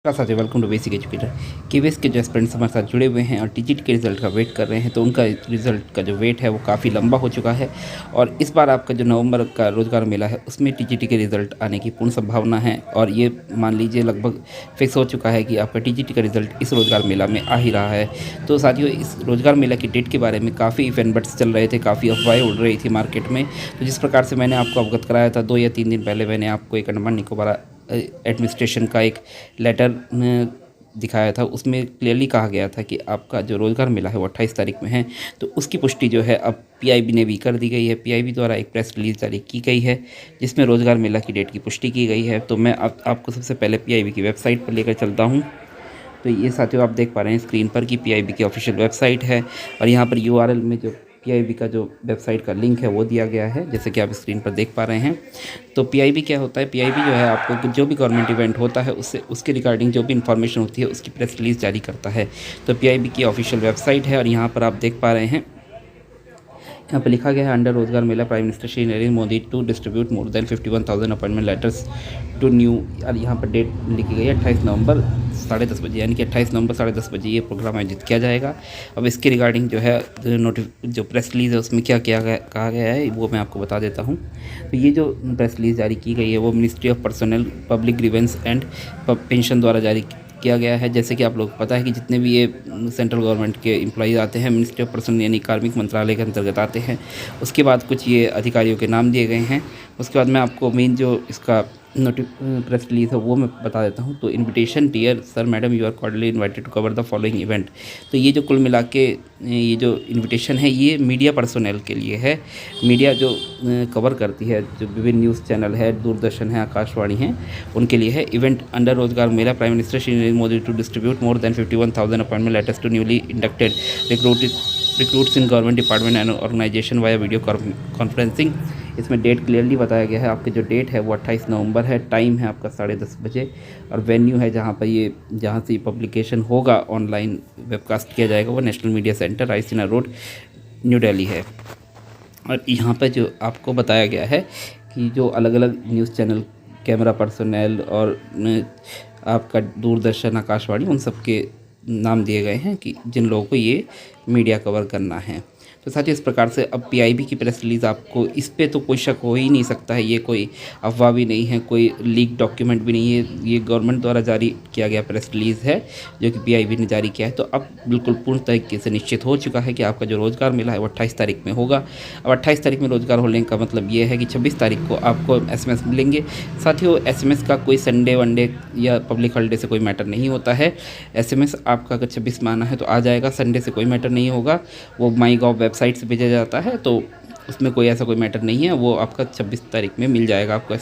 का साथ welcome to basic educator. KVS के जो एस्पिरेंट्स हमारे साथ जुड़े हुए हैं और टीजीटी के रिज़ल्ट का वेट कर रहे हैं, तो उनका रिज़ल्ट का जो वेट है वो काफ़ी लंबा हो चुका है। और इस बार आपका जो नवंबर का रोज़गार मेला है उसमें टीजीटी के रिज़ल्ट आने की पूर्ण संभावना है। और ये मान लीजिए लगभग फिक्स हो चुका है कि आपका टीजीटी का रिज़ल्ट इस रोज़गार मेला में आ ही रहा है। तो साथियों, इस रोज़गार मेला की डेट के बारे में काफ़ी इफ बट्स चल रहे थे, काफ़ी अफवाहें उड़ रही थी मार्केट में। तो जिस प्रकार से मैंने आपको अवगत कराया था 2 या 3 दिन पहले, मैंने आपको एक अंडमान निकोबार एडमिनिस्ट्रेशन का एक लेटर दिखाया था। उसमें क्लियरली कहा गया था कि आपका जो रोज़गार मेला है वो 28 तारीख में है। तो उसकी पुष्टि जो है अब पीआईबी ने भी कर दी गई है। पीआईबी द्वारा एक प्रेस रिलीज़ जारी की गई है जिसमें रोज़गार मेला की डेट की पुष्टि की गई है। तो मैं आपको सबसे पहले पीआईबी की वेबसाइट पर लेकर चलता हूँ। तो ये साथियों, आप देख पा रहे हैं स्क्रीन पर कि पीआईबी की ऑफिशियल वेबसाइट है और यहाँ पर यूआरएल में जो पीआईबी का जो वेबसाइट का लिंक है वो दिया गया है, जैसे कि आप स्क्रीन पर देख पा रहे हैं। तो पीआईबी क्या होता है? पीआईबी जो है आपको जो भी गवर्नमेंट इवेंट होता है उसके रिगार्डिंग जो भी इन्फॉर्मेशन होती है उसकी प्रेस रिलीज़ जारी करता है। तो पीआईबी की ऑफिशियल वेबसाइट है और यहाँ पर आप देख पा रहे हैं, यहाँ पर लिखा गया है under Rozgar Mela prime minister Shri Narendra Modi to distribute more than 51,000 appointment letters to new. और यहाँ पर डेट लिखी गई है 28 नवंबर 10:30 बजे, यानी कि 28 नवंबर 10:30 बजे ये प्रोग्राम आयोजित किया जाएगा। अब इसके रिगार्डिंग जो है जो प्रेस रिलीज़ है उसमें क्या कहा गया है वो मैं आपको बता देता हूँ। तो ये जो प्रेस रिलीज़ जारी की गई है वो ministry of personnel public grievance and pension द्वारा जारी किया गया है। जैसे कि आप लोग पता है कि जितने भी ये सेंट्रल गवर्नमेंट के एम्प्लॉइज़ आते हैं, मिनिस्ट्री ऑफ पर्सन यानी कार्मिक मंत्रालय के अंतर्गत आते हैं। उसके बाद कुछ ये अधिकारियों के नाम दिए गए हैं। उसके बाद मैं आपको मेन जो इसका प्रेस रिलीज़ है वो मैं बता देता हूँ। तो invitation dear sir madam, you are cordially invited to cover the following event. तो ये जो कुल मिला के ये जो इनविटेशन है ये मीडिया पर्सोनल के लिए है। मीडिया जो कवर करती है, जो विभिन्न न्यूज़ चैनल है, दूरदर्शन है, आकाशवाणी है, उनके लिए है। Event under Rozgar Mela prime minister Shri Narendra Modi to distribute more than 51,000 appointment letters to newly inducted recruits in government department and organisation via video conferencing. इसमें डेट क्लियरली बताया गया है। आपकी जो डेट है वो 28 नवंबर है, टाइम है आपका 10:30 बजे और वेन्यू है जहाँ से पब्लिकेशन होगा, ऑनलाइन वेबकास्ट किया जाएगा, वो national media centre, Raisina road, new Delhi है। और यहाँ पर जो आपको बताया गया है कि जो अलग अलग न्यूज़ चैनल, कैमरा पर्सनल और आपका दूरदर्शन, आकाशवाणी, उन सब के नाम दिए गए हैं कि जिन लोगों को ये मीडिया कवर करना है। तो साथियों, इस प्रकार से अब पीआईबी की प्रेस रिलीज़, आपको इस पे तो कोई शक हो ही नहीं सकता है। ये कोई अफवाह भी नहीं है, कोई लीक डॉक्यूमेंट भी नहीं है। ये गवर्नमेंट द्वारा जारी किया गया प्रेस रिलीज़ है जो कि पीआईबी ने जारी किया है। तो अब बिल्कुल पूर्ण तरीके से निश्चित हो चुका है कि आपका जो रोज़गार मिला है वो 28 तारीख में होगा। अब 28 तारीख में रोज़गार होने का मतलब ये है कि 26 तारीख को आपको SMS मिलेंगे। साथियों, SMS का कोई संडे वनडे या पब्लिक हॉलीडे से कोई मैटर नहीं होता है। SMS आपका अगर 26 में आना है तो आ जाएगा, संडे से कोई मैटर नहीं होगा। वो माईगॉव वेबसाइट से भेजा जाता है, तो उसमें कोई ऐसा कोई मैटर नहीं है। वो आपका 26 तारीख में मिल जाएगा आपको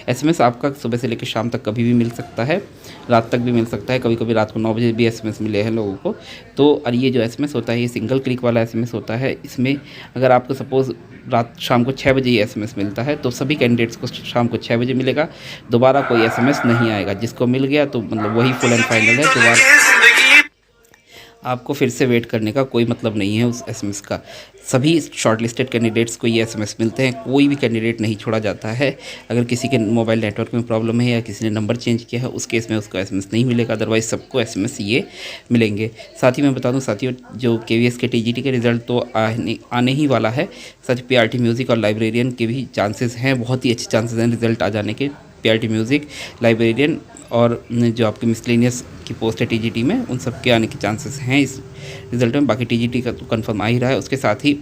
SMS आपका सुबह से लेकर शाम तक कभी भी मिल सकता है, रात तक भी मिल सकता है। कभी कभी रात को 9 बजे भी SMS मिले हैं लोगों को। तो और ये जो SMS होता है ये सिंगल क्लिक वाला SMS होता है। इसमें अगर आपको सपोज़ रात शाम को 6 बजे ये SMS मिलता है तो सभी कैंडिडेट्स को शाम को 6 बजे मिलेगा, दोबारा कोई SMS नहीं आएगा। जिसको मिल गया तो मतलब वही फुल एंड फाइनल है। दोबारा आपको फिर से वेट करने का कोई मतलब नहीं है उस SMS का। सभी शॉर्टलिस्टेड कैंडिडेट्स को ये SMS मिलते हैं, कोई भी कैंडिडेट नहीं छोड़ा जाता है। अगर किसी के मोबाइल नेटवर्क में प्रॉब्लम है या किसी ने नंबर चेंज किया है उस केस में उसको SMS नहीं मिलेगा, अदरवाइज़ सबको SMS ये मिलेंगे। साथ ही मैं बता दूं साथियों, जो KVS के TGT के रिज़ल्ट तो आने ही वाला है। सच PRT म्यूज़िक और लाइब्रेरियन के भी चांसेस हैं, बहुत ही अच्छे चांसेस हैं रिज़ल्ट आ जाने के। PRT म्यूज़िक, लाइब्रेरियन और जो आपके मिसलेनियस की पोस्ट है TGT में, उन सब के आने के चांसेस हैं इस रिज़ल्ट में। बाकी TGT का तो कंफर्म आ ही रहा है। उसके साथ ही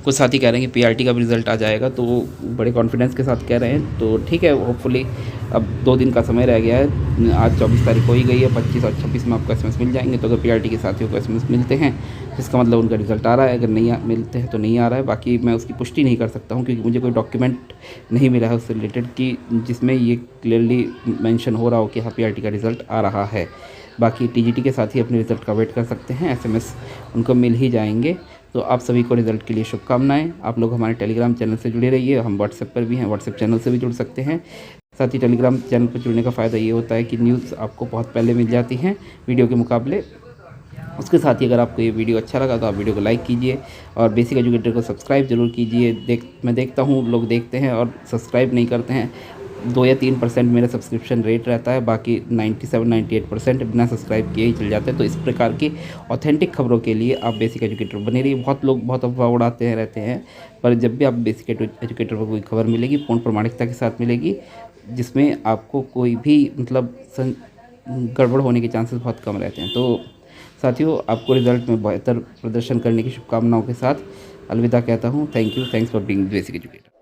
कुछ साथी कह रहे हैं कि PRT का भी रिज़ल्ट आ जाएगा, तो बड़े कॉन्फिडेंस के साथ कह रहे हैं। तो ठीक है, होपफुली अब 2 दिन का समय रह गया है। आज 24 तारीख हो ही गई है, 25 और 26 में आपको SMS मिल जाएंगे। तो अगर PRT के साथियों को SMS मिलते हैं इसका मतलब उनका रिज़ल्ट आ रहा है, अगर नहीं मिलते हैं तो नहीं आ रहा है। बाकी मैं उसकी पुष्टि नहीं कर सकता हूँ क्योंकि मुझे कोई डॉक्यूमेंट नहीं मिला है उससे रिलेटेड कि जिसमें ये क्लियरली मेंशन हो रहा हो कि हाँ PRT का रिज़ल्ट आ रहा है। बाकी TGT के साथ ही अपने रिज़ल्ट का वेट कर सकते हैं, SMS उनको मिल ही जाएंगे। तो आप सभी को रिज़ल्ट के लिए शुभकामनाएं। आप लोग हमारे टेलीग्राम चैनल से जुड़े रहिए, हम व्हाट्सएप पर भी हैं, व्हाट्सएप चैनल से भी जुड़ सकते हैं। साथ ही टेलीग्राम चैनल पर जुड़ने का फ़ायदा ये होता है कि न्यूज़ आपको बहुत पहले मिल जाती हैं वीडियो के मुकाबले। उसके साथ ही अगर आपको ये वीडियो अच्छा लगा तो आप वीडियो को लाइक कीजिए और बेसिक एजुकेटर को सब्सक्राइब ज़रूर कीजिए। मैं देखता हूँ लोग देखते हैं और सब्सक्राइब नहीं करते हैं। 2 या 3% मेरा सब्सक्रिप्शन रेट रहता है, बाकी 97-98% बिना सब्सक्राइब किए ही चल जाते हैं। तो इस प्रकार की ऑथेंटिक खबरों के लिए आप बेसिक एजुकेटर बने रहिए। बहुत लोग बहुत अफवाह उड़ाते हैं रहते हैं, पर जब भी आप बेसिक एजुकेटर पर कोई खबर मिलेगी पूर्ण प्रामाणिकता के साथ मिलेगी, जिसमें आपको कोई भी मतलब गड़बड़ होने के चांसेस बहुत कम रहते हैं। तो साथियों, आपको रिज़ल्ट में बेहतर प्रदर्शन करने की शुभकामनाओं के साथ अलविदा कहता हूँ। Thank you, thanks for being basic educator.